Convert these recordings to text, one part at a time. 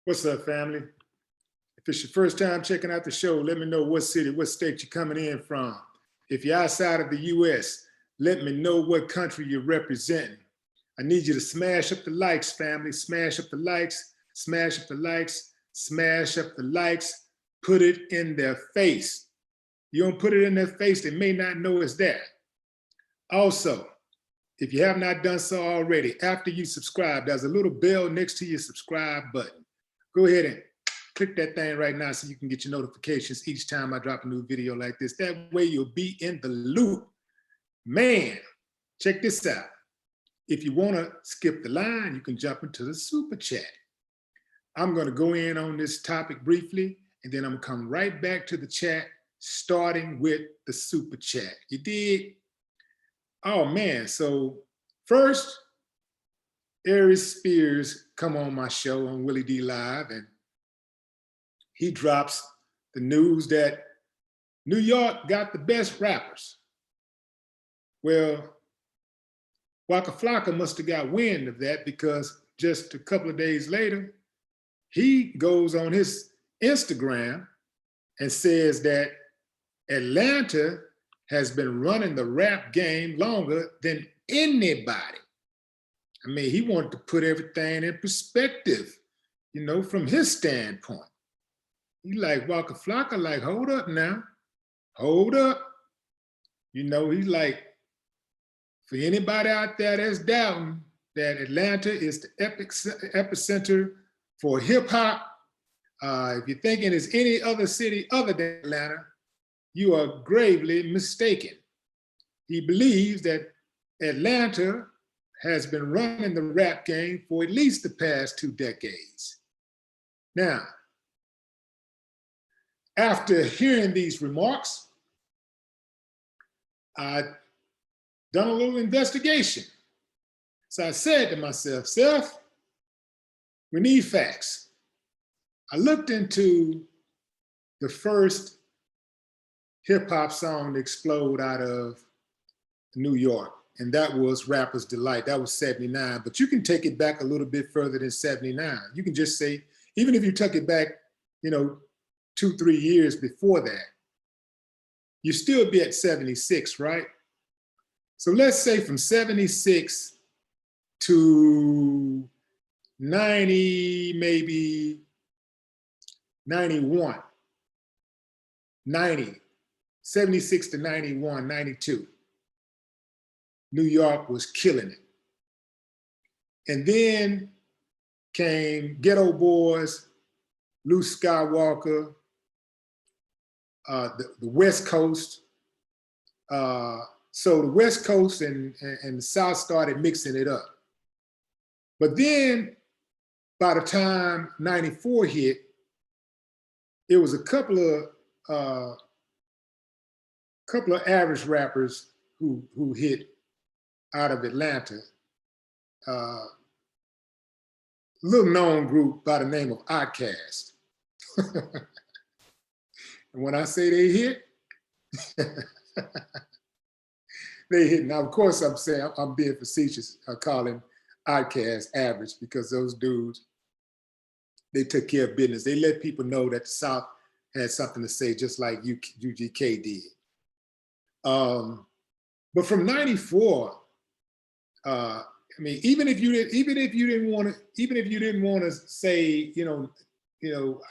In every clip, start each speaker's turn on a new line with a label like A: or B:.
A: What's up, family? If it's your first time checking out the show, let me know what city, what state you're coming in from. If you're outside of the US, let me know what country you're representing. I need you to smash up the likes, family. Smash up the likes, smash up the likes, smash up the likes. Put it in their face. You don't put it in their face, they may not know it's there. Also, if you have not done so already, after you subscribe, there's a little bell next to your subscribe button. Go ahead and click that thing right now so you can get your notifications each time I drop a new video like this. That way you'll be in the loop. Man, check this out. If you want to skip the line, you can jump into the super chat. I'm going to go in on this topic briefly, and then I'm going to come right back to the chat, starting with the super chat. You did? Oh, man. So first, Aries Spears come on my show on WillieDLive, and he drops the news that New York got the best rappers. Well, Waka Flocka must have got wind of that, because just a couple of days later, he goes on his Instagram and says that Atlanta has been running the rap game longer than anybody. I mean, he wanted to put everything in perspective, you know, from his standpoint. He like, Waka Flocka, like, hold up now, hold up. You know, he's like, for anybody out there that's doubting that Atlanta is the epicenter for hip hop, if you're thinking it's any other city other than Atlanta, you are gravely mistaken. He believes that Atlanta has been running the rap game for at least the past 2 decades. Now, after hearing these remarks, I done a little investigation. So I said to myself, Seth, we need facts. I looked into the first hip hop song to explode out of New York, and that was Rapper's Delight. That was 79, but you can take it back a little bit further than 79. You can just say, even if you took it back, you know, 2-3 years before that, you still be at 76, right? So let's say from 76 to 90, maybe 91, 90, 76 to 91, 92. New York was killing it. And then came Ghetto Boys, Luke Skywalker, the West Coast. So the West Coast and the South started mixing it up. But then by the time 94 hit, it was a couple of average rappers who hit out of Atlanta. Little known group by the name of Outkast. And when I say they hit, they hit. Now, of course, I'm saying, I'm being facetious, calling Outkast average, because those dudes, they took care of business. They let people know that the South had something to say, just like UGK did. But from 94, I mean, even if you didn't want to say, you know,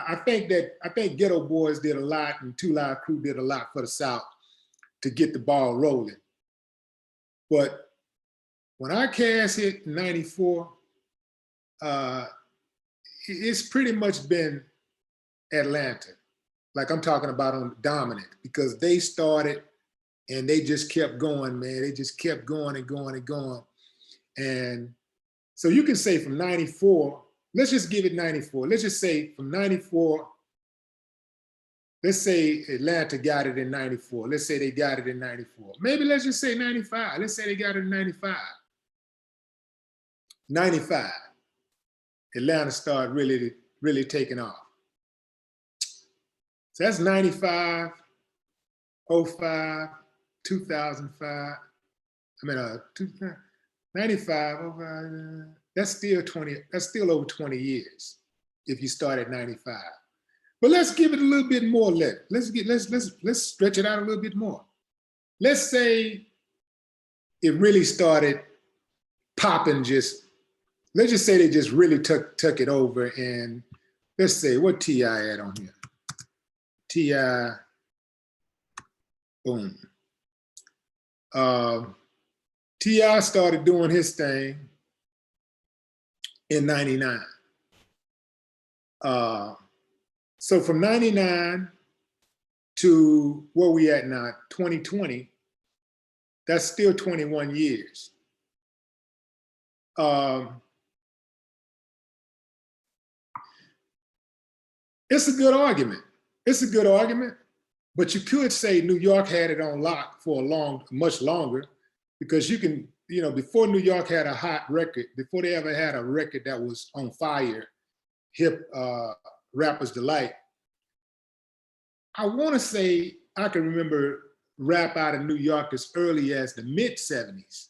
A: I think Ghetto Boys did a lot, and 2 Live Crew did a lot for the South to get the ball rolling. But when Outkast hit 94, it's pretty much been Atlanta. Like I'm talking about on dominant, because they started and they just kept going, man. They just kept going and going and going. And so you can say from 94, let's just give it 94. Let's just say from 94, let's say Atlanta got it in 94. Let's say they got it in 94. Maybe let's just say 95. Let's say they got it in 95. 95, Atlanta started really taking off. So that's 95, 05, 2005. I mean, 95, that's still over 20 years. if you start at 95. But let's give it a little bit more left. Let's stretch it out a little bit more. Let's say it really started popping, let's just say they just really took it over, and let's say, what T.I. at on here? T.I. Boom. T.I. started doing his thing in 99. So from 99 to where we at now, 2020, that's still 21 years. It's a good argument. It's a good argument, but you could say New York had it on lock for much longer, because you can, before New York had a hot record, before they ever had a record that was on fire, hip Rapper's Delight, I want to say I can remember rap out of New York as early as the mid 70s.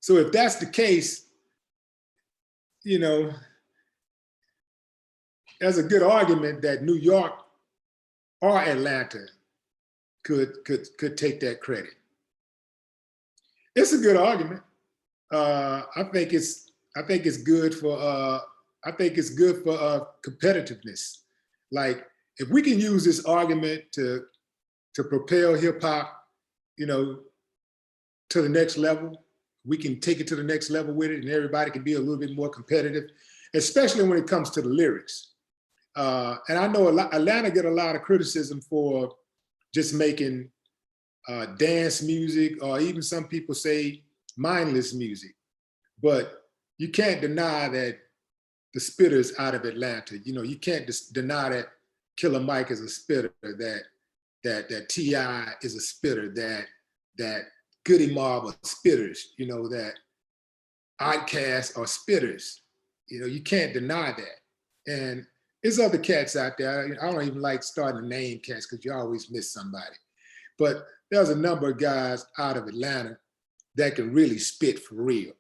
A: So if that's the case, there's a good argument that New York or Atlanta could take that credit. It's a good argument. I think it's good for competitiveness. Like, if we can use this argument to propel hip hop, to the next level, we can take it to the next level with it, and everybody can be a little bit more competitive, especially when it comes to the lyrics. And I know Atlanta get a lot of criticism for just making dance music, or even some people say mindless music. But you can't deny that the spitter's out of Atlanta. You can't deny that Killer Mike is a spitter, that T.I. is a spitter, that Goody Mob are spitters, that Outkast are spitters. You can't deny that. And there's other cats out there. I don't even like starting to name cats because you always miss somebody. But there's a number of guys out of Atlanta that can really spit for real.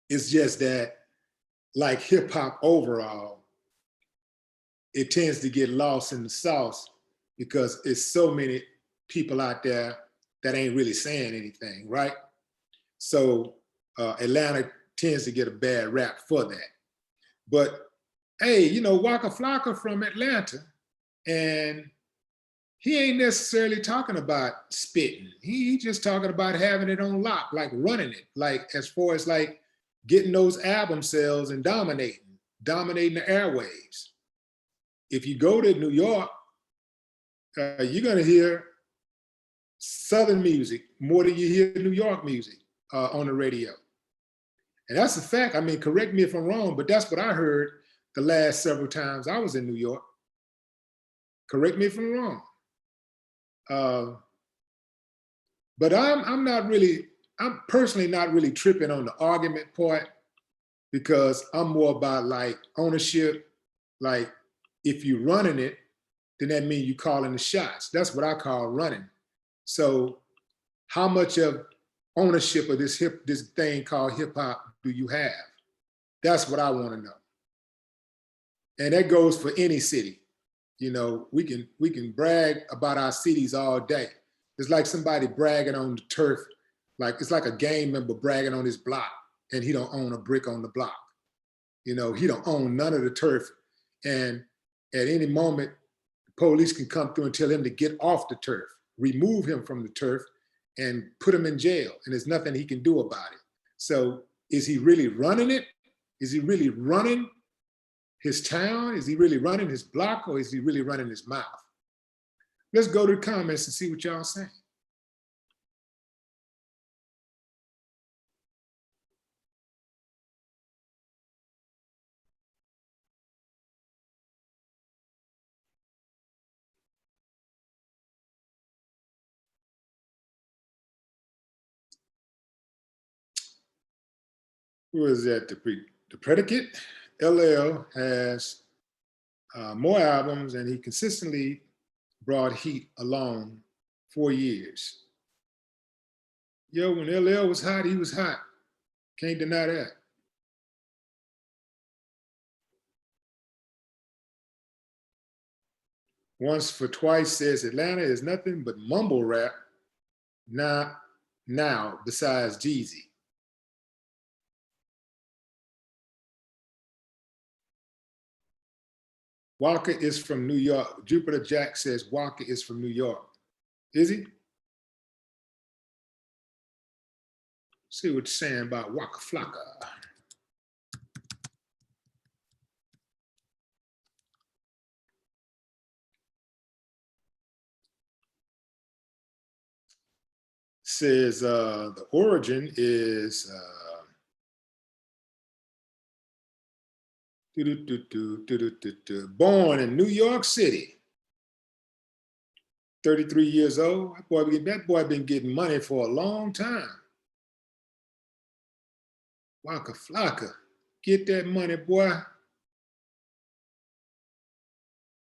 A: It's just that, like hip hop overall, it tends to get lost in the sauce because it's so many people out there that ain't really saying anything, right? So Atlanta tends to get a bad rap for that. But hey, Waka Flocka from Atlanta, and he ain't necessarily talking about spitting. He just talking about having it on lock, like running it, like as far as like getting those album sales and dominating the airwaves. If you go to New York, you're gonna hear Southern music more than you hear New York music on the radio. And that's a fact. I mean, correct me if I'm wrong, but that's what I heard the last several times I was in New York. Correct me if I'm wrong. But I'm personally not really tripping on the argument part, because I'm more about like ownership. Like, if you're running it, then that means you're calling the shots. That's what I call running. So how much of ownership of this thing called hip hop do you have? That's what I want to know. And that goes for any city. We can brag about our cities all day. It's like somebody bragging on the turf, like it's like a gang member bragging on his block, and he don't own a brick on the block. He don't own none of the turf. And at any moment, the police can come through and tell him to get off the turf, remove him from the turf, and put him in jail. And there's nothing he can do about it. So is he really running it? Is he really running his town? Is he really running his block, or is he really running his mouth? Let's go to the comments and see what y'all saying. Who is that? The predicate? LL has more albums, and he consistently brought heat along 4 years. Yo, when LL was hot, he was hot. Can't deny that. Once for Twice says Atlanta is nothing but mumble rap now besides Jeezy. Waka is from New York. Jupiter Jack says Waka is from New York. Is he? See what you're saying about Waka Flocka. Says the origin is born in New York City. 33 years old. That boy been getting money for a long time. Waka Flocka. Get that money, boy.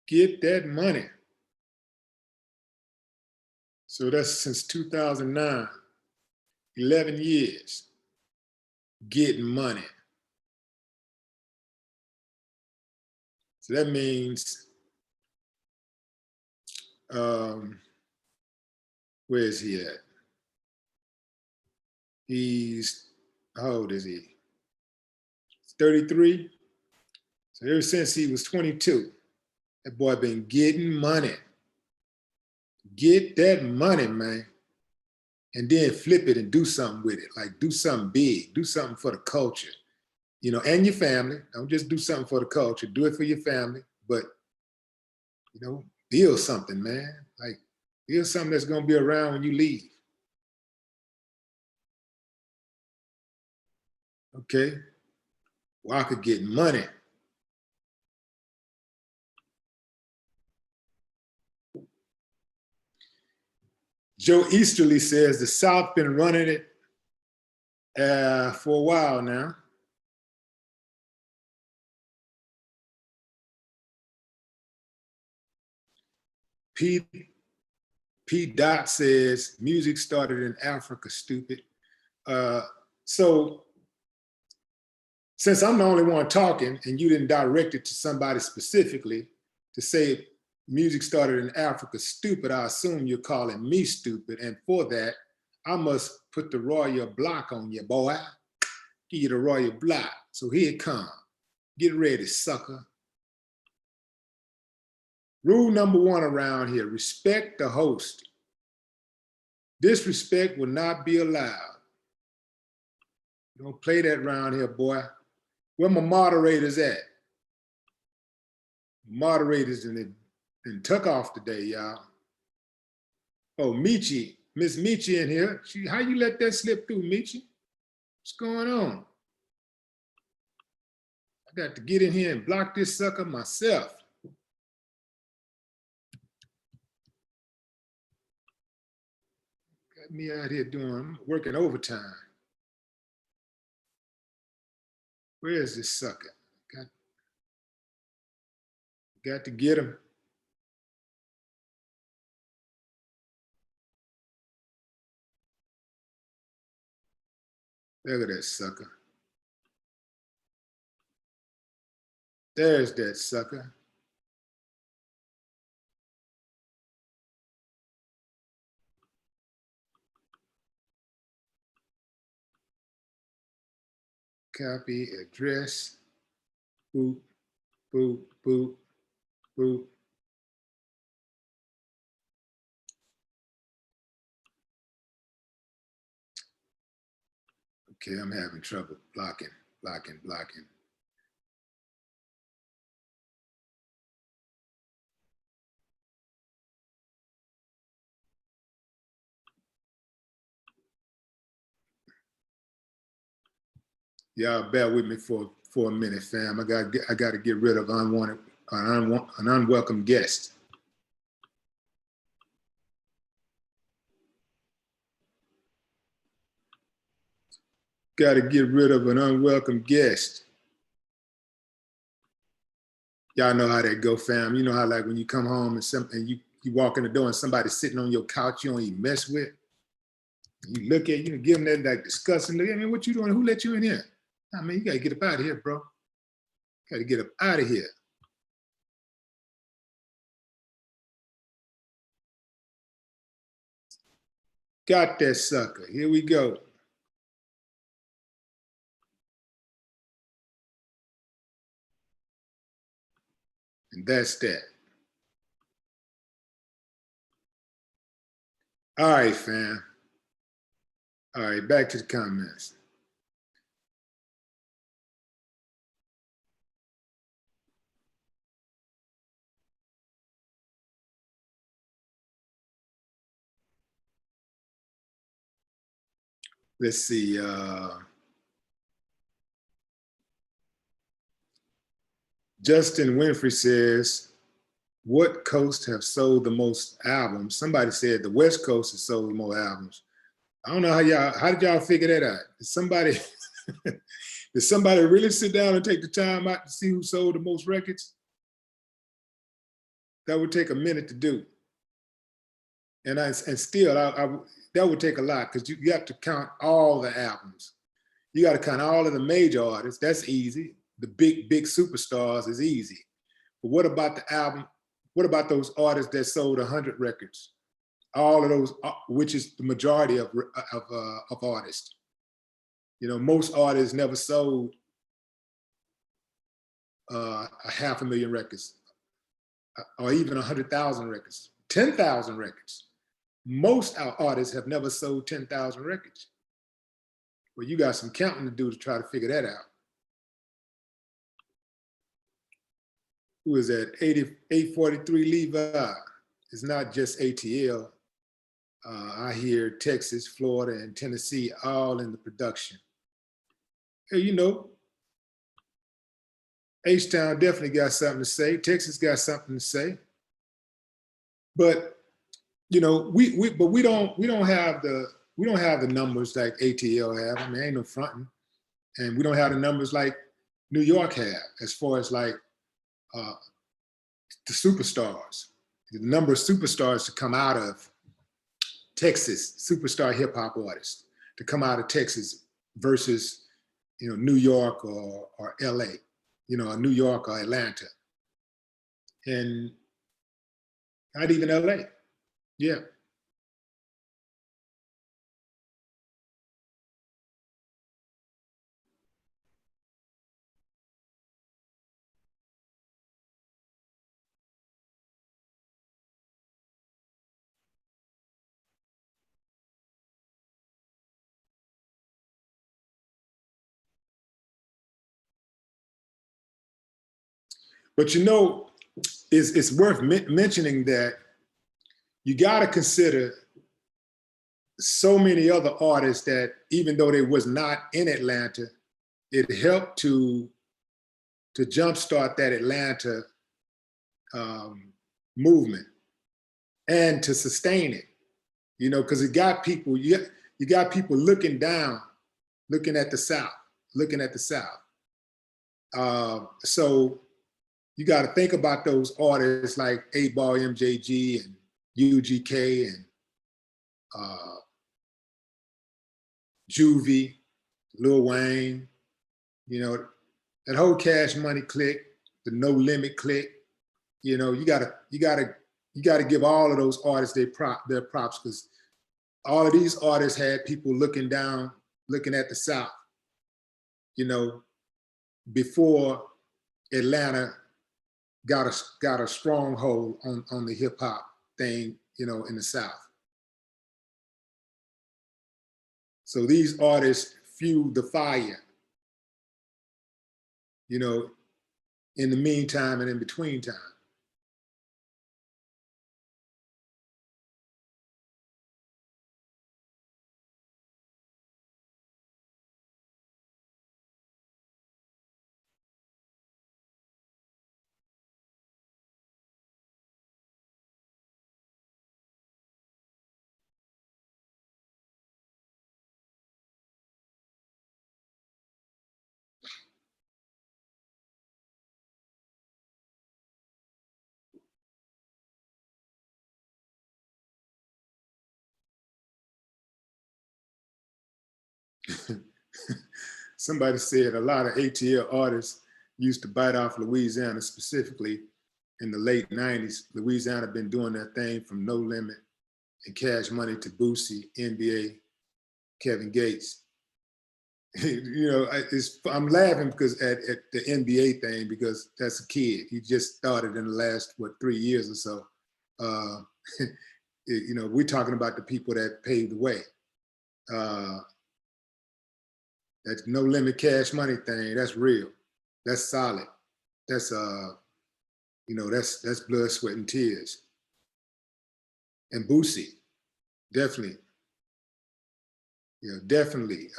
A: Get that money. So that's since 2009. 11 years. Getting money. So that means, where is he at? He's, how old is he? 33. So ever since he was 22, that boy been getting money. Get that money, man. And then flip it and do something with it. Like do something big, do something for the culture, you know, and your family. Don't just do something for the culture, do it for your family, but, you know, build something, man. Like build something that's gonna be around when you leave. Okay, Waka getting money. Joe Easterly says the South been running it for a while now. P. Dot says music started in Africa, stupid. So since I'm the only one talking and you didn't direct it to somebody specifically to say music started in Africa, stupid, I assume you're calling me stupid. And for that, I must put the royal block on you, boy. Give you the royal block. So here it comes. Get ready, sucker. Rule number one around here, respect the host. Disrespect will not be allowed. Don't play that around here, boy. Where my moderators at? Moderators and took off today, y'all. Oh, Michi, Miss Michi in here. How you let that slip through, Michi? What's going on? I got to get in here and block this sucker myself. Got me out here working overtime. Where is this sucker? Got to get him. Look at that sucker. There's that sucker. Copy address. Boop, boop, boop, boop. Okay, I'm having trouble blocking. Y'all bear with me for a minute, fam. I got to get rid of an unwelcome guest. Got to get rid of an unwelcome guest. Y'all know how that go, fam. You know how like when you come home and you walk in the door and somebody's sitting on your couch you don't even mess with. You look at you, give them that like disgusting look. I mean, what you doing? Who let you in here? I mean, you got to get up out of here, bro. Got to get up out of here. Got that sucker. Here we go. And that's that. All right, fam. All right, back to the comments. Let's see. Justin Winfrey says, what coast have sold the most albums? Somebody said the West Coast has sold more albums. I don't know how did y'all figure that out? Did somebody really sit down and take the time out to see who sold the most records? That would take a minute to do. And still, that would take a lot because you have to count all the albums. You got to count all of the major artists. That's easy. The big superstars is easy. But what about the album? What about those artists that sold 100 records? All of those, which is the majority of artists. You know, most artists never sold 500,000 records, or even 100,000 records, 10,000 records. Most artists have never sold 10,000 records. Well, you got some counting to do to try to figure that out. Who is that? 843 Levi. It's not just ATL. I hear Texas, Florida, and Tennessee all in the production. Hey, you know, H-Town definitely got something to say. Texas got something to say. But you know, we don't have the numbers like ATL have. I mean, ain't no fronting, and we don't have the numbers like New York have as far as like the superstars. The number of superstars to come out of Texas, superstar hip hop artists to come out of Texas versus, you know, New York or LA, you know, or New York or Atlanta, and not even LA. Yeah. But you know, it's worth mentioning that you got to consider so many other artists that even though they was not in Atlanta, it helped to jumpstart that Atlanta movement and to sustain it, you know, because it got people, you got people looking down, looking at the South. So you got to think about those artists like 8-Ball MJG and UGK and Juvie, Lil Wayne, you know, that whole Cash Money clique, the No Limit clique. You know, you gotta give all of those artists their props, because all of these artists had people looking down, looking at the South, you know, before Atlanta got a stronghold on the hip hop thing, you know, in the South. So these artists fueled the fire, you know, in the meantime and in between time. Somebody said a lot of ATL artists used to bite off Louisiana, specifically in the late 90s. Louisiana been doing that thing from No Limit and Cash Money to Boosie, NBA, Kevin Gates. You know, I'm laughing because at the NBA thing, because that's a kid. He just started in the last, 3 years or so. You know, we're talking about the people that paved the way. That no limit Cash Money thing, that's real. That's solid. That's you know, that's blood, sweat, and tears. And Boosie, definitely. You know, definitely.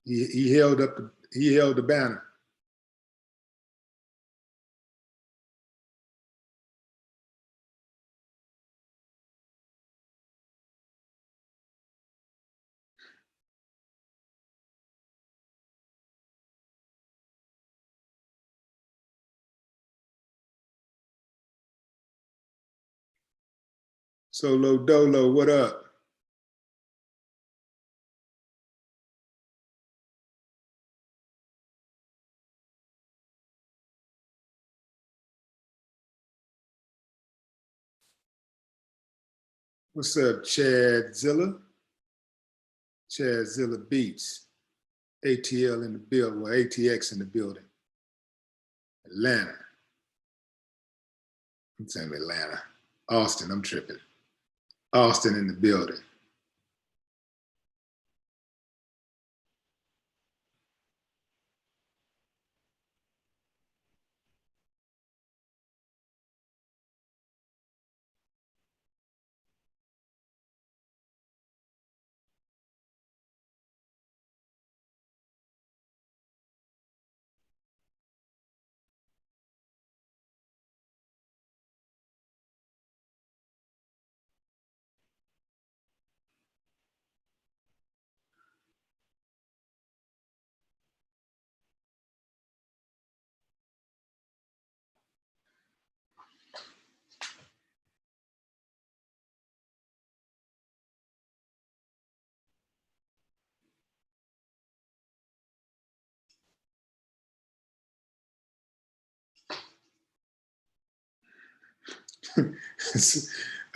A: He held the banner. Solo Dolo, what up? What's up, Chad Zilla? Chad Zilla Beats. ATL in the building, well, ATX in the building. Atlanta. I'm saying Atlanta. Austin, I'm tripping. Austin in the building.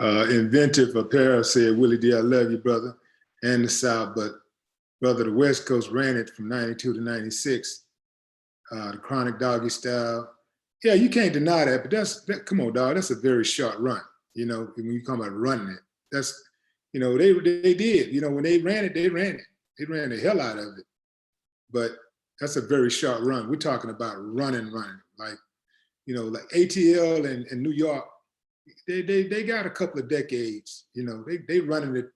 A: Inventive Apparel said, Willie D, I love you, brother, and the South, but brother, the West Coast ran it from 92 to 96. The Chronic Doggy Style. Yeah, you can't deny that, but come on, dog, that's a very short run. You know, when you come about running it, that's, you know, they did, you know, when they ran it, they ran it. They ran the hell out of it. But that's a very short run. We're talking about running. Like, you know, like ATL and New York, they got a couple of decades, you know, they running it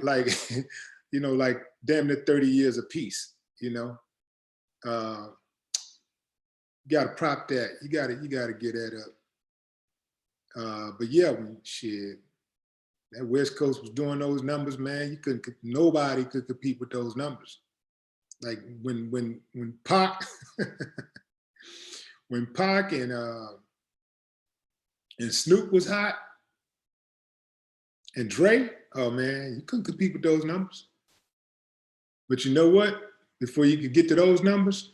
A: like, you know, like damn near 30 years apiece, you know. You gotta prop that. You gotta get that up. But yeah, shit, that West Coast was doing those numbers, man. Nobody could compete with those numbers. Like when Pac, when Pac and Snoop was hot, and Dre, oh man, you couldn't compete with those numbers. But you know what? Before you could get to those numbers,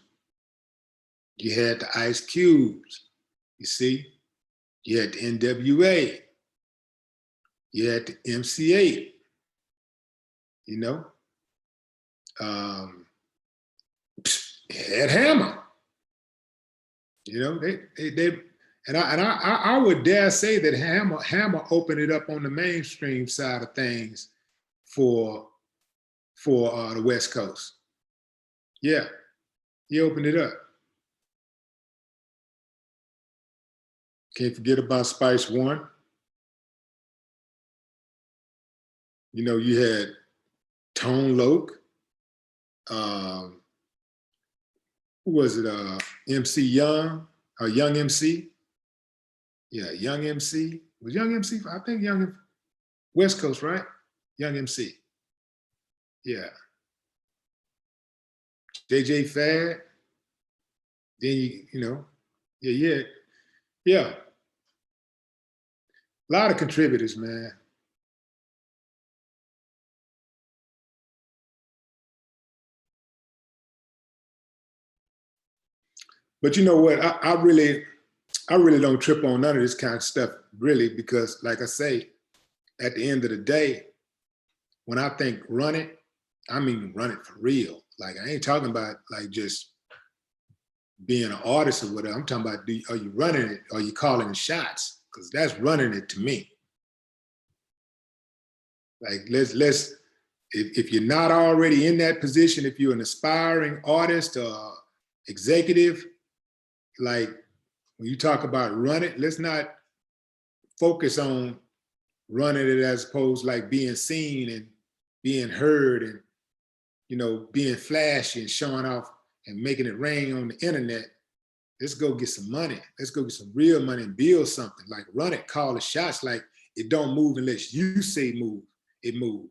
A: you had the Ice Cubes, you see? You had the NWA, you had the MC8, you know? You had Hammer. You know, and I would dare say that Hammer opened it up on the mainstream side of things for the West Coast. Yeah, he opened it up. Can't forget about Spice One. You know, you had Tone Loc. Who was it? MC Young, Young MC. Yeah, Young MC. Was Young MC? I think Young West Coast, right? Young MC. Yeah. JJ Fad. Then you know, yeah. A lot of contributors, man. But you know what? I really, I really don't trip on none of this kind of stuff, really, because like I say, at the end of the day, when I think run it, I mean run it for real. Like I ain't talking about like just being an artist or whatever. I'm talking about, are you running it? Are you calling the shots? Because that's running it to me. Like if you're not already in that position, if you're an aspiring artist or executive, like when you talk about run it, let's not focus on running it as opposed to like being seen and being heard and, you know, being flashy and showing off and making it rain on the internet. Let's go get some money. Let's go get some real money and build something. Like run it, call the shots. Like it don't move unless you say move. It move.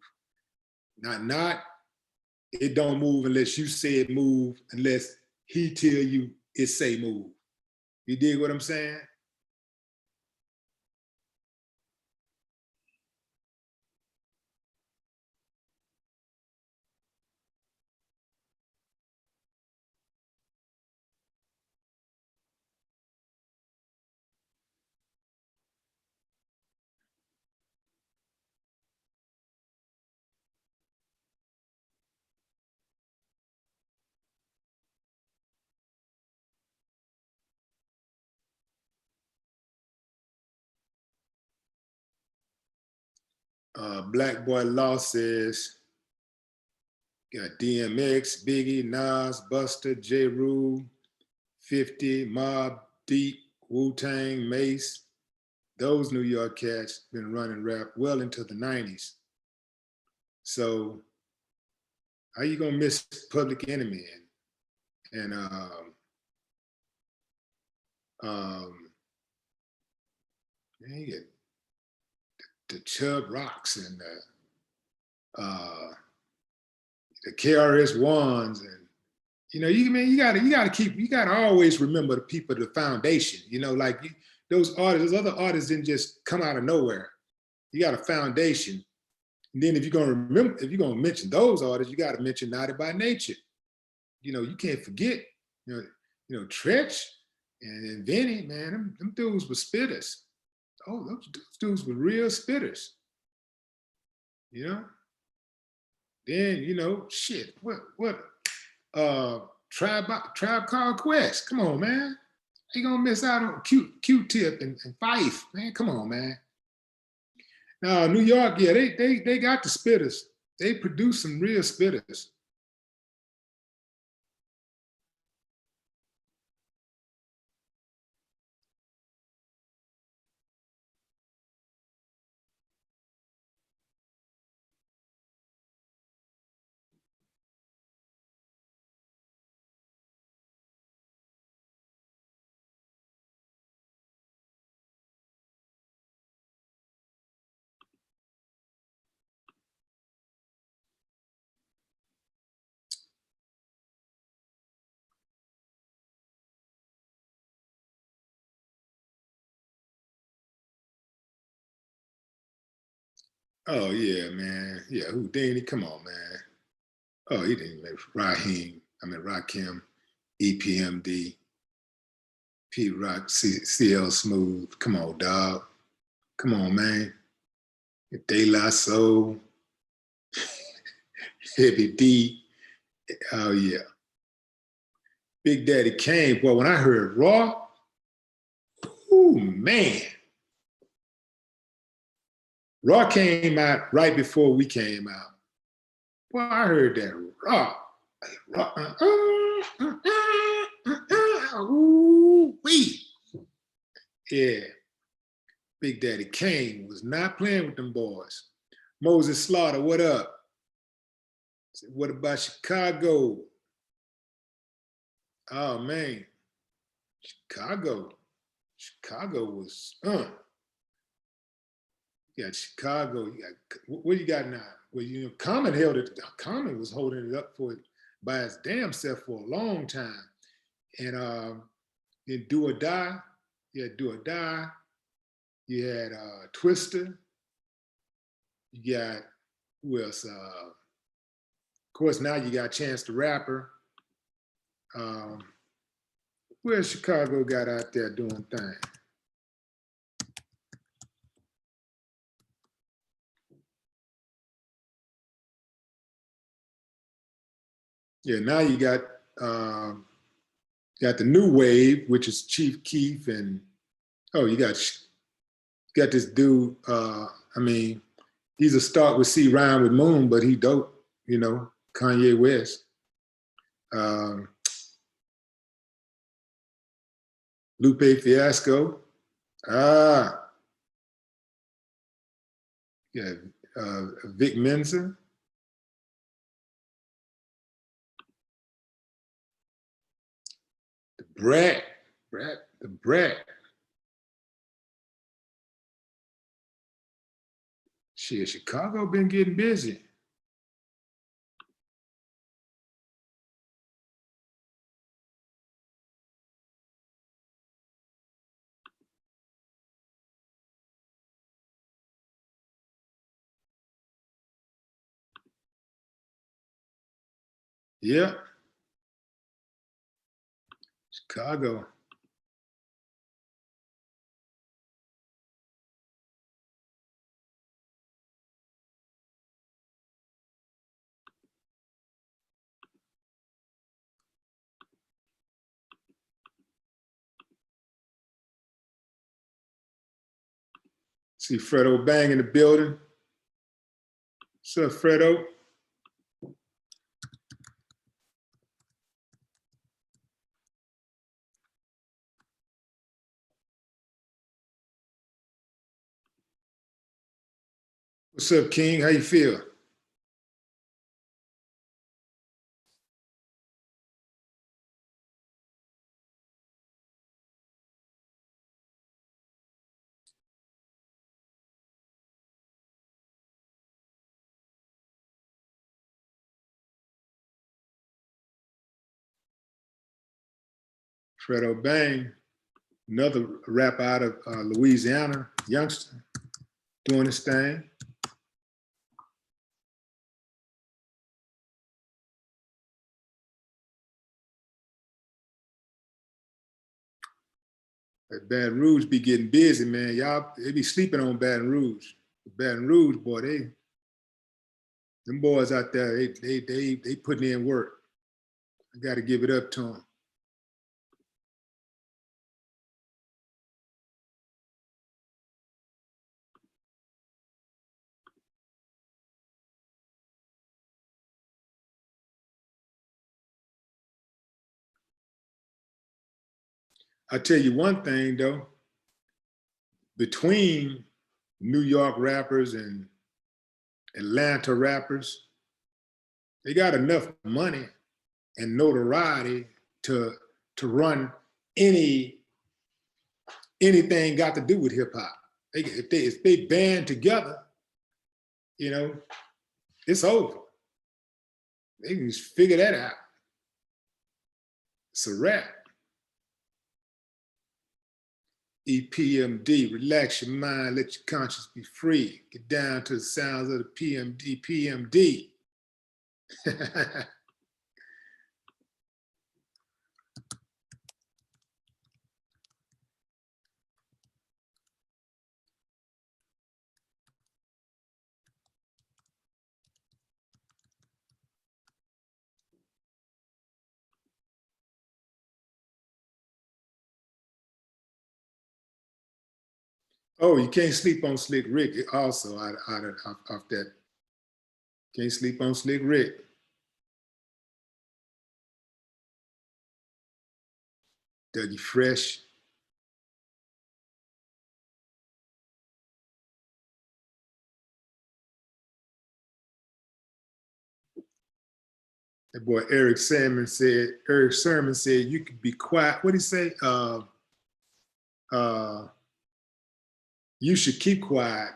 A: Not it don't move unless you say it move, unless he tell you it say move. You dig what I'm saying? Black Boy Law says, got DMX, Biggie, Nas, Buster, J. Rule, 50, Mobb Deep, Wu-Tang, Mace. Those New York cats been running rap well into the 90s. So how you gonna miss Public Enemy and man, you get the Chub Rocks and the KRS Ones, and you know, you gotta always remember the people, the foundation. You know, like those other artists didn't just come out of nowhere. You got a foundation. And then if you're gonna mention those artists, you gotta mention Naughty by Nature. You know, you can't forget, you know, Tretch and Vinny, man, them dudes were spitters. Oh, those dudes were real spitters. You know? Then, you know, shit, what Tribe Called Quest. Come on, man. You gonna miss out on Q-Tip and Fife, man. Come on, man. Now, New York, yeah, they got the spitters. They produce some real spitters. Oh yeah, man. Yeah, Houdini, come on, man. Oh, he didn't make Rakim, EPMD, P Rock, CL Smooth. Come on, dog. Come on, man. De La Soul, Heavy D. Oh yeah. Big Daddy Kane. Boy, when I heard Raw, oh man. Raw came out right before we came out. Boy, I heard that Raw. Ooh, wee. Yeah. Big Daddy Kane was not playing with them boys. Moses Slaughter, what up? Said, what about Chicago? Oh man, Chicago was, you got Chicago, you got, what you got now? Well, you know, Common held it, Common was holding it up for it by his damn self for a long time. And then Do or Die, you had Do or Die, you had Twister, you got, who else? Of course, now you got Chance the Rapper. Where's Chicago got out there doing things? Yeah, now you got the new wave, which is Chief Keef, and oh, you got this dude. I mean, he's a start with C rhyme with Moon, but he dope, you know, Kanye West. Lupe Fiasco. Yeah, Vic Mensa. The Brat. Shit, Chicago been getting busy. Yeah, Chicago. See Fredo Bang in the building. What's up, Fredo? What's up, King? How you feel? Fredo Bang, another rapper out of Louisiana, youngster, doing his thing. That Baton Rouge be getting busy, man. Y'all, they be sleeping on Baton Rouge. Baton Rouge, boy, them boys out there, they putting in work. I got to give it up to them. I tell you one thing though, between New York rappers and Atlanta rappers, they got enough money and notoriety to run anything got to do with hip hop. If they band together, you know, it's over. They can just figure that out. It's a wrap. EPMD, relax your mind, let your conscience be free. Get down to the sounds of the PMD. Oh, you can't sleep on Slick Rick also off that. Can't sleep on Slick Rick. Dougie Fresh. That boy Eric Sermon said, you could be quiet. What did he say? You should keep quiet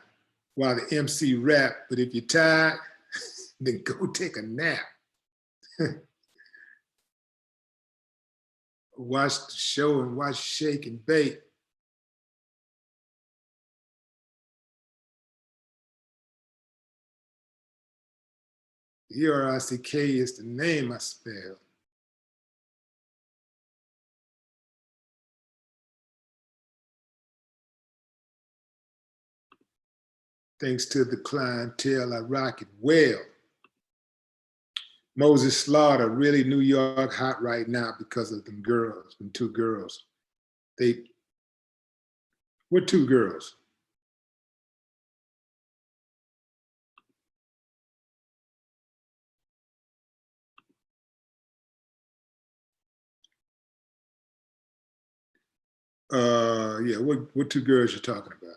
A: while the MC rap, but if you're tired, then go take a nap. Watch the show and watch Shake and Bake. ERICK is the name I spell. Thanks to the clientele, I rock it well. Moses Slaughter, really New York hot right now because of them girls, them two girls. What two girls? Yeah, what two girls you talking about?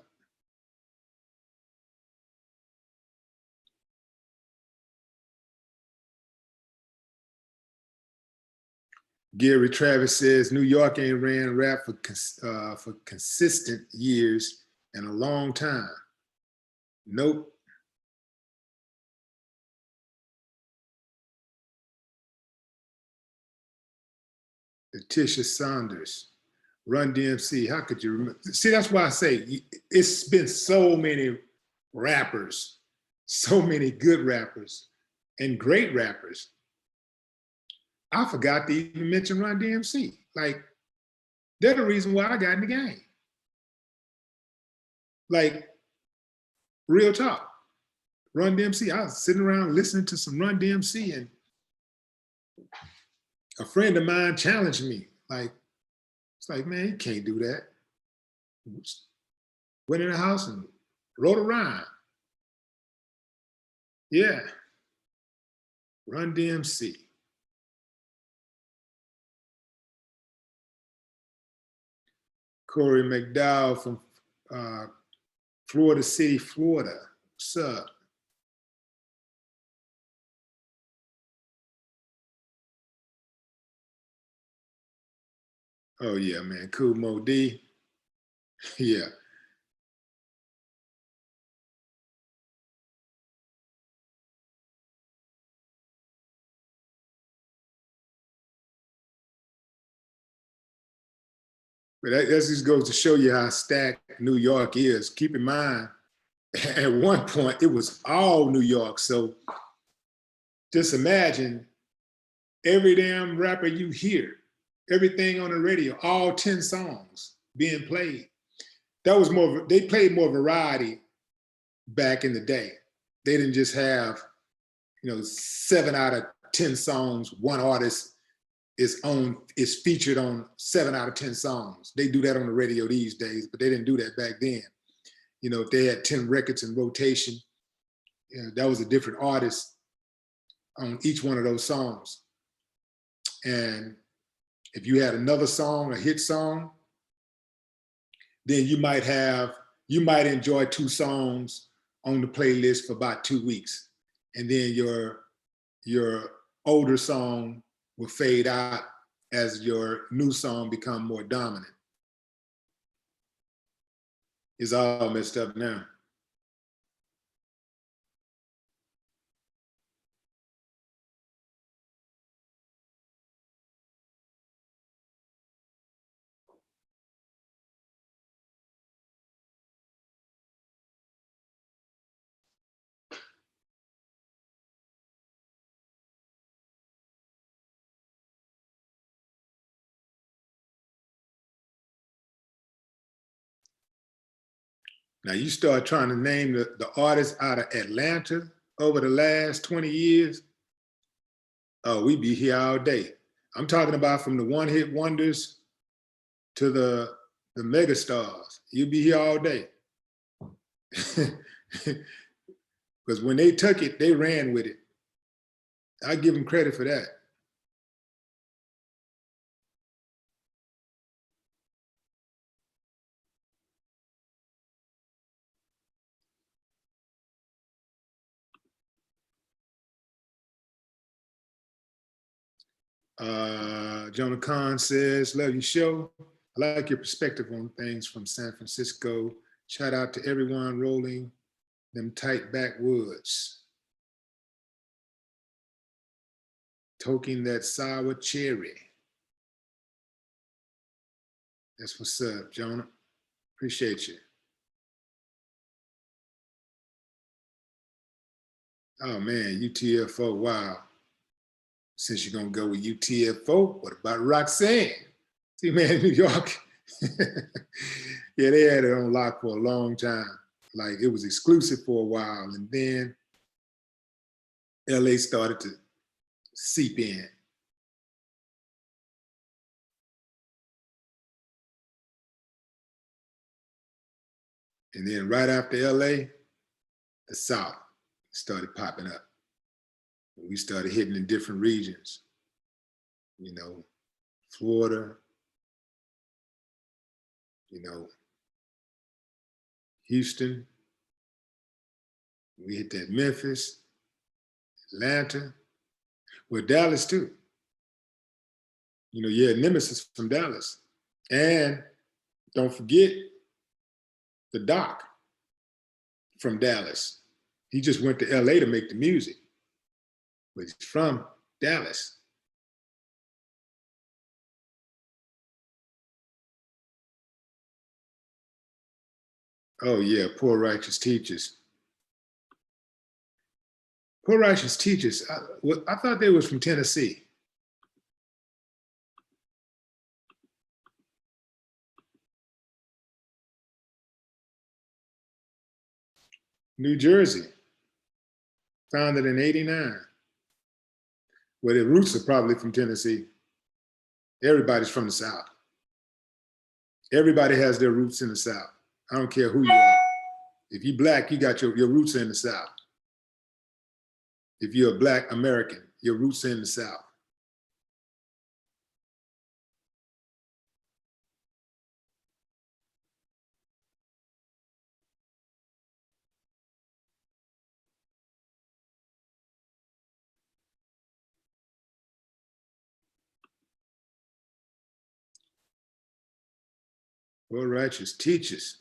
A: Gary Travis says New York ain't ran rap for consistent years in a long time. Nope. Letitia Saunders, Run DMC. How could you remember? See, that's why I say it's been so many rappers, so many good rappers and great rappers. I forgot to even mention Run DMC. Like, they're the reason why I got in the game. Like, real talk. Run DMC. I was sitting around listening to some Run DMC, and a friend of mine challenged me. Like, it's like, man, you can't do that. Went in the house and wrote a rhyme. Yeah. Run DMC. Corey McDowell from Florida City, Florida. What's up? Oh yeah, man. Cool Mo D. Yeah. But that just goes to show you how stacked New York is. Keep in mind, at one point, it was all New York. So just imagine every damn rapper you hear, everything on the radio, all 10 songs being played. That was more, they played more variety back in the day. They didn't just have, 7 out of 10 songs, one artist is featured on 7 out of 10 songs. They do that on the radio these days, but they didn't do that back then. If they had 10 records in rotation, that was a different artist on each one of those songs. And if you had another song, a hit song, then you might enjoy 2 songs on the playlist for about 2 weeks. And then your older song will fade out as your new song become more dominant. It's all messed up now. Now you start trying to name the artists out of Atlanta over the last 20 years, oh, we be here all day. I'm talking about from the one-hit wonders to the mega stars. You'll be here all day. Because when they took it, they ran with it. I give them credit for that. Jonah Khan says, love your show. I like your perspective on things from San Francisco. Shout out to everyone rolling them tight backwoods. Toking that sour cherry. That's what's up, Jonah. Appreciate you. Oh man, UTFO, wow. Since you're gonna go with UTFO, what about Roxanne? See, man, New York, yeah, they had it on lock for a long time. Like it was exclusive for a while, and then LA started to seep in. And then right after LA, the South started popping up. We started hitting in different regions, you know, Florida, you know, Houston. We hit that Memphis, Atlanta, well, Dallas too. You know, you had Nemesis from Dallas. And don't forget the Doc from Dallas. He just went to LA to make the music, but he's from Dallas. Oh yeah, Poor Righteous Teachers. Poor Righteous Teachers, I thought they was from Tennessee. New Jersey, founded in '89. Well, their roots are probably from Tennessee. Everybody's from the South. Everybody has their roots in the South. I don't care who you are. If you're Black, you got your roots in the South. If you're a Black American, your roots are in the South. Poor Righteous Teachers.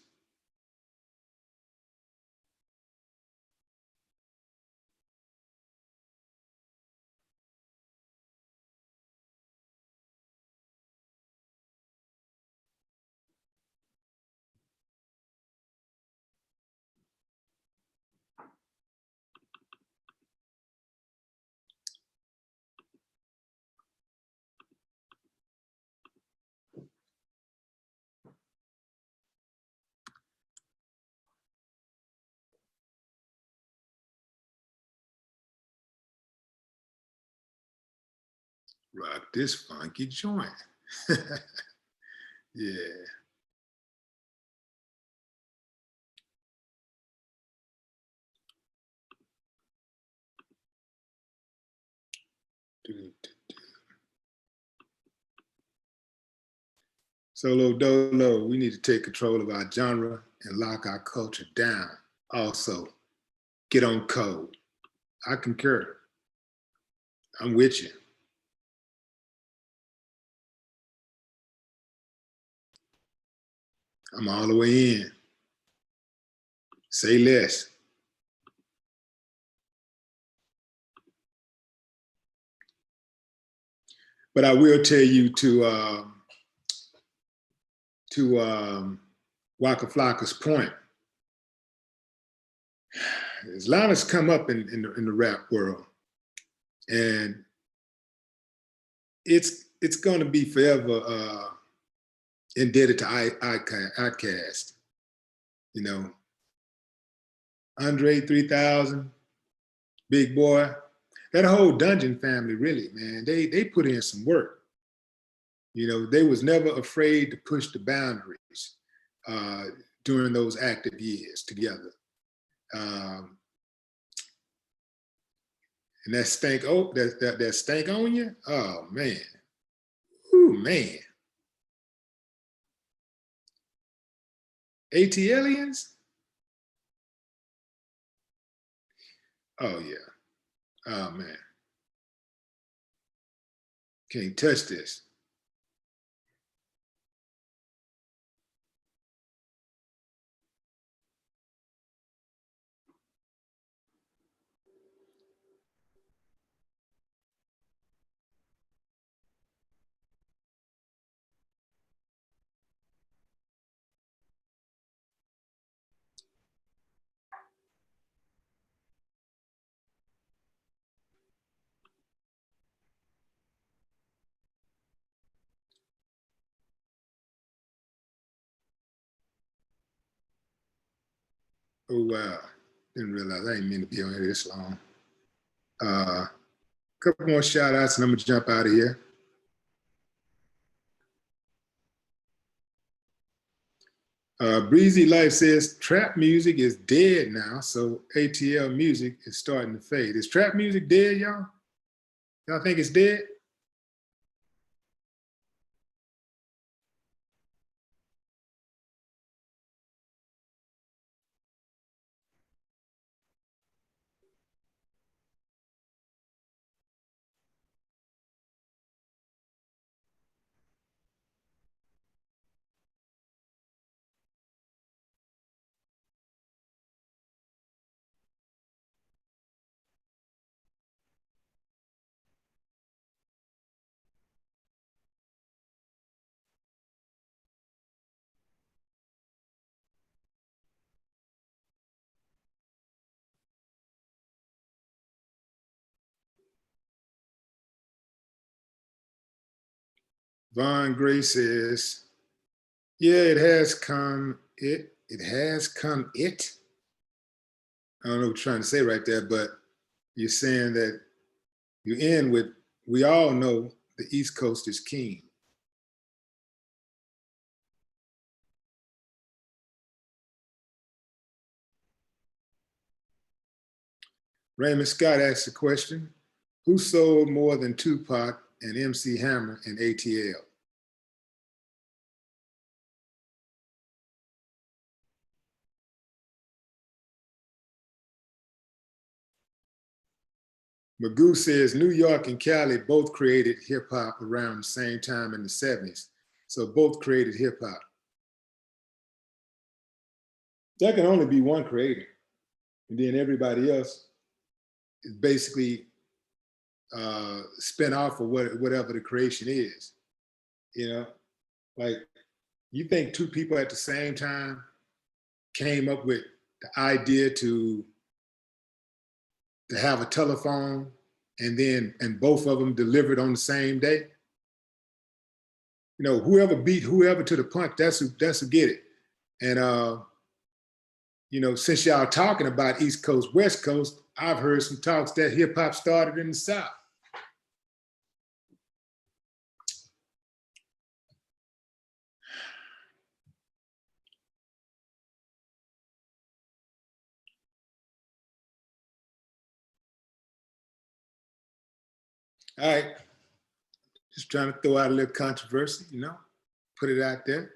A: Rock this funky joint. Yeah. Solo Dolo, we need to take control of our genre and lock our culture down. Also, get on code. I concur. I'm with you. I'm all the way in. Say less. But I will tell you to Waka Flocka's point. Islam has come up in the rap world, and it's going to be forever indebted to Outkast. You know, Andre 3000, Big Boy, that whole Dungeon family, really, man, they put in some work. You know, they was never afraid to push the boundaries during those active years together. And that stank, oh, that stank on you, oh man, ooh man. ATLians? Oh yeah, oh man. Can't touch this. Oh, wow. Didn't realize I ain't mean to be on here this long. Couple more shout outs and I'm gonna jump out of here. Breezy Life says trap music is dead now, so ATL music is starting to fade. Is trap music dead, y'all? Y'all think it's dead? Vaughn Gray says, yeah, it has come. It has come. I don't know what you're trying to say right there, but you're saying that you end with, we all know the East Coast is king. Raymond Scott asks a question, who sold more than Tupac and MC Hammer and ATL? Magoo says New York and Cali both created hip hop around the same time in the 70s. So both created hip hop. There can only be one creator. And then everybody else is basically spin off of whatever the creation is. You know, like you think two people at the same time came up with the idea to have a telephone and both of them delivered on the same day? You know, whoever beat whoever to the punch, that's who get it. And you know, since y'all talking about East Coast, West Coast, I've heard some talks that hip hop started in the South. All right, just trying to throw out a little controversy, you know, put it out there.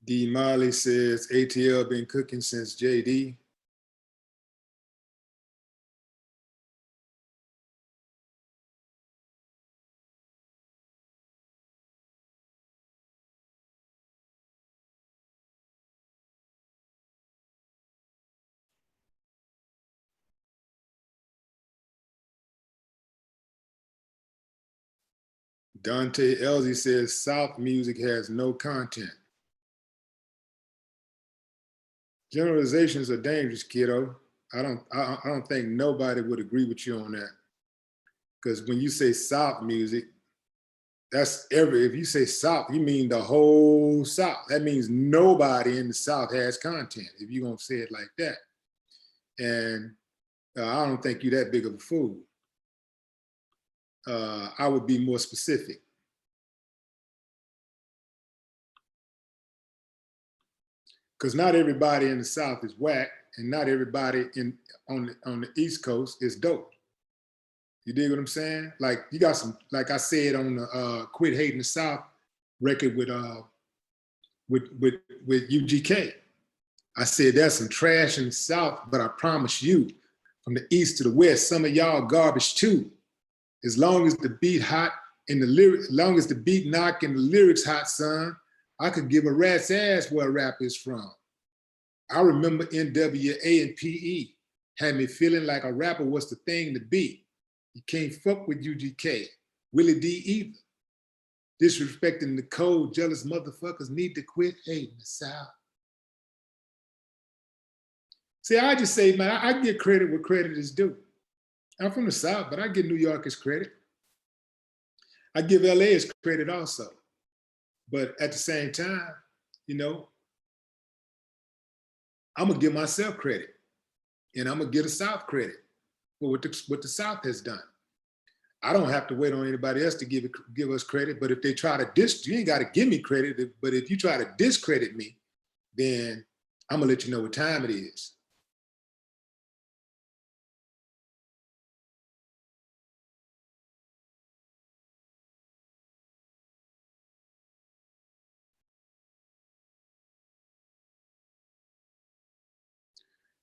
A: D. Marley says ATL been cooking since JD. Dante Elsie says South music has no content. Generalizations are dangerous, kiddo. I don't think nobody would agree with you on that. Because when you say South music, that's if you say South, you mean the whole South. That means nobody in the South has content, if you're gonna say it like that. And I don't think you're that big of a fool. I would be more specific. because not everybody in the South is whack, and not everybody on the East Coast is dope. You dig what I'm saying? Like you got some, like I said on the Quit Hating the South record with UGK. I said there's some trash in the South, but I promise you, from the East to the West, some of y'all garbage too. As long as the beat hot and the lyrics, as long as the beat knock and the lyrics hot, son, I could give a rat's ass where a rap is from. I remember NWA and PE had me feeling like a rapper was the thing to be. You can't fuck with UGK, Willie D either. Disrespecting the code, jealous motherfuckers need to quit hating the South. See, I just say, man, I get credit where credit is due. I'm from the South, but I give New Yorkers credit. I give LA's credit also. But at the same time, you know, I'm gonna give myself credit, and I'm gonna give the South credit for what the South has done. I don't have to wait on anybody else to give us credit, but if they try to you ain't gotta give me credit, but if you try to discredit me, then I'm gonna let you know what time it is.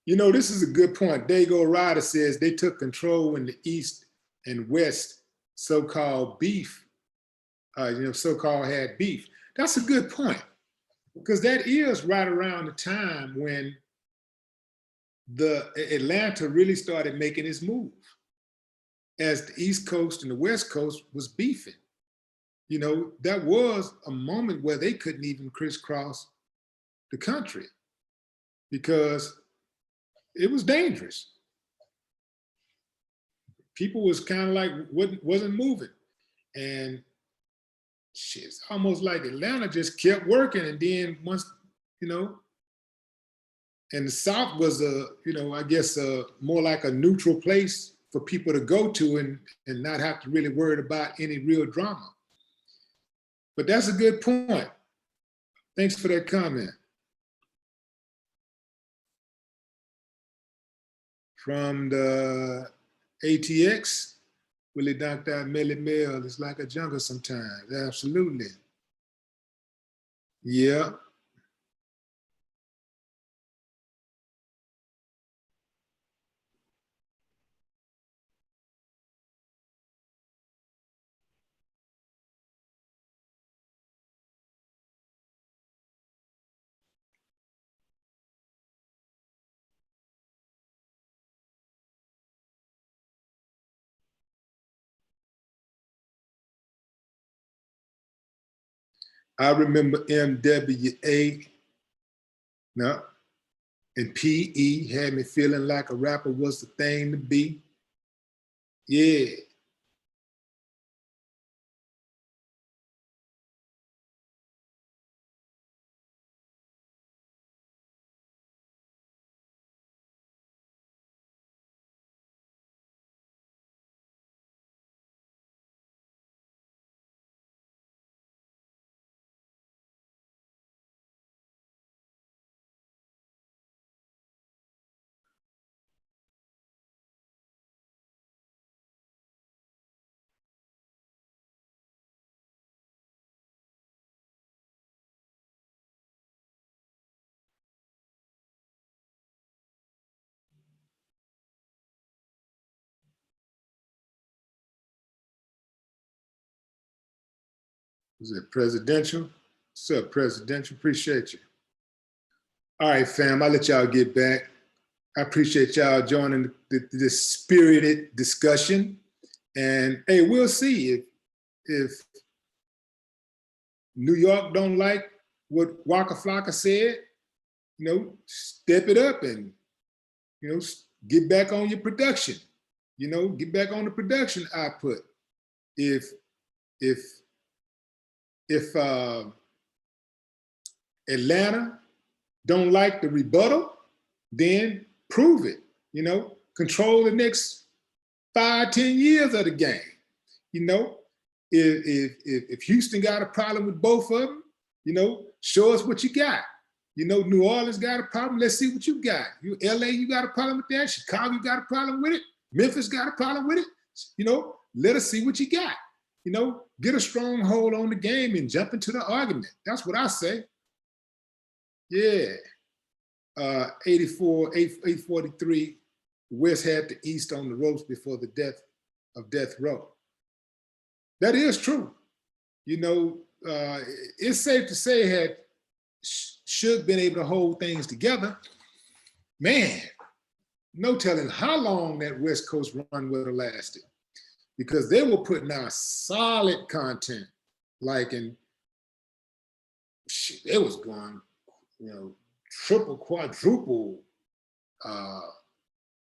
A: You know, this is a good point. Dago Ryder says they took control when the East and West so-called beef, so-called had beef. That's a good point, because that is right around the time when the Atlanta really started making its move, as the East Coast and the West Coast was beefing. You know, that was a moment where they couldn't even crisscross the country because it was dangerous. People was kind of like, wasn't moving. And shit, it's almost like Atlanta just kept working. And then once, you know, and the South was I guess more like a neutral place for people to go to and not have to really worry about any real drama. But that's a good point. Thanks for that comment. From the ATX, Willie knocked out Melly Mel. It's like a jungle sometimes. Absolutely. Yeah. I remember MWA, no, and PE had me feeling like a rapper was the thing to be. Yeah. Was it presidential? What's up, presidential? Appreciate you. All right, fam, I'll let y'all get back. I appreciate y'all joining this spirited discussion. And hey, we'll see if New York don't like what Waka Flocka said, you know, step it up and, you know, get back on your production, you know, get back on the production output. If Atlanta don't like the rebuttal, then prove it, you know, control the next 5-10 years of the game. You know, if Houston got a problem with both of them, you know, show us what you got. You know, New Orleans got a problem. Let's see what you got. You LA, you got a problem with that. Chicago, you got a problem with it. Memphis got a problem with it. You know, let us see what you got. You know, get a strong hold on the game and jump into the argument. That's what I say. Yeah. 843, West had the East on the ropes before the death of death row. That is true. You know, it's safe to say had Suge been able to hold things together, man, no telling how long that West Coast run would have lasted, because they were putting out solid content, like in, shit, it was going, you know, triple, quadruple,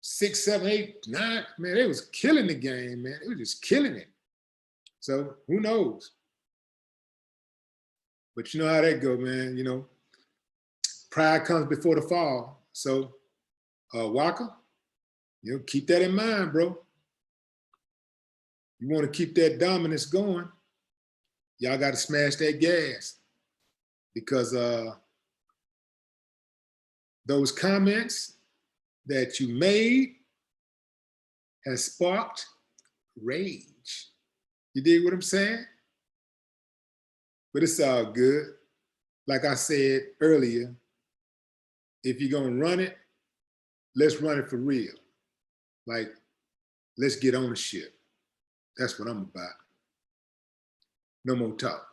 A: 6, 7, 8, 9, man, they was killing the game, man. It was just killing it. So who knows? But you know how that go, man. You know, pride comes before the fall. So Waka, you know, keep that in mind, bro. You want to keep that dominance going, y'all got to smash that gas, because those comments that you made has sparked rage. You dig what I'm saying? But it's all good. Like I said earlier, if you're gonna run it, let's run it for real. Like, let's get ownership. That's what I'm about. No more talk.